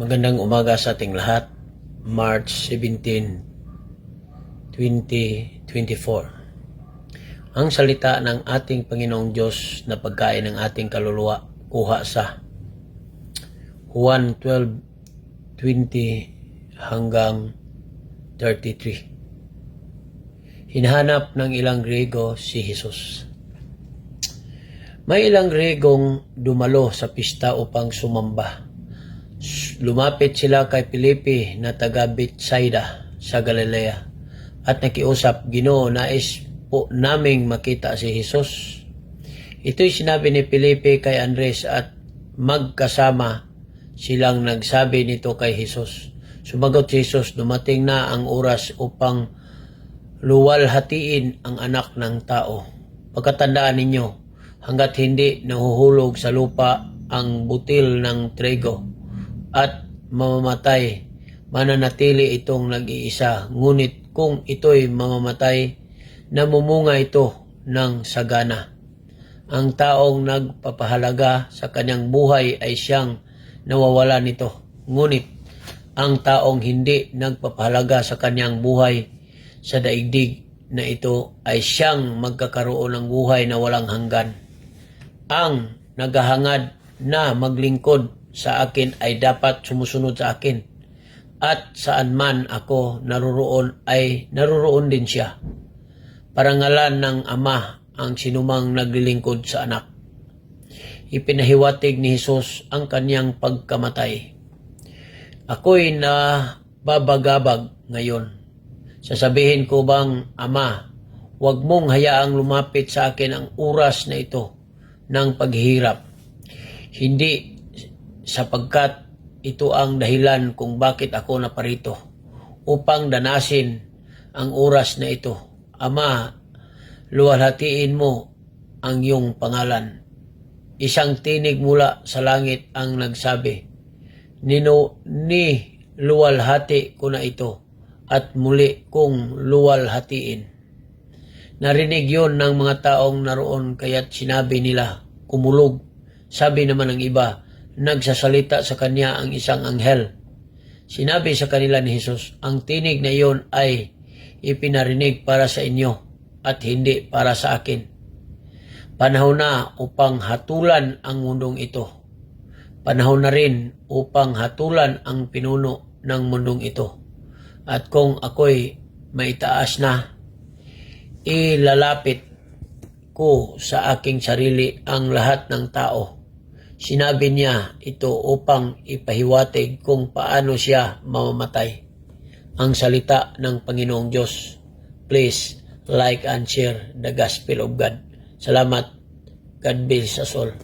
Magandang umaga sa ating lahat. March 17, 2024. Ang salita ng ating Panginoong Diyos na pagkain ng ating kaluluwa kuha sa Juan 12:20 hanggang 33. Hinahanap ng ilang Griego si Jesus. May ilang Griegong dumalo sa pista upang sumamba. Lumapit sila kay Felipe na taga Bethsaida sa Galilea at nakiusap, "Ginoo, nais po naming makita si Jesus." Ito'y sinabi ni Felipe kay Andres at magkasama silang nagsabi nito kay Jesus. Sumagot si Jesus, "Dumating na ang oras upang luwalhatiin ang anak ng tao. Pagkatandaan ninyo, hanggat hindi nahuhulog sa lupa ang butil ng trigo at mamamatay, mananatili itong nag-iisa. Ngunit kung ito'y mamamatay, namumunga ito ng sagana. Ang taong nagpapahalaga sa kanyang buhay ay siyang nawawala nito. Ngunit ang taong hindi nagpapahalaga sa kanyang buhay sa daigdig na ito ay siyang magkakaroon ng buhay na walang hanggan. Ang naghahangad na maglingkod sa akin ay dapat sumusunod sa akin, at saan man ako naruroon ay naruroon din siya. Parangalan ng Ama ang sinumang naglilingkod sa anak." Ipinahiwatig ni Jesus ang kanyang pagkamatay. "Ako'y nababagabag ngayon. Sasabihin ko bang, Ama, huwag mong hayaang lumapit sa akin ang oras na ito ng paghihirap. Hindi sapagkat ito ang dahilan kung bakit ako naparito, upang danasin ang oras na ito. Ama, luwalhatiin mo ang iyong pangalan." Isang tinig mula sa langit ang nagsabi, Ni luwalhati ko na ito at muli kong luwalhatiin." Narinig yon ng mga taong naroon kaya't sinabi nila, "Kumulog." Sabi naman ng iba, nagsasalita sa kanya ang isang anghel. Sinabi sa kanila ni Jesus, "Ang tinig na iyon ay ipinarinig para sa inyo at hindi para sa akin. Panahon na upang hatulan ang mundong ito. Panahon na rin upang hatulan ang pinuno ng mundong ito. At kung ako'y maitaas na, ilalapit ko sa aking sarili ang lahat ng tao." Sinabi niya ito upang ipahiwatig kung paano siya mamamatay. Ang salita ng Panginoong Diyos. Please like and share the Gospel of God. Salamat. God bless us all.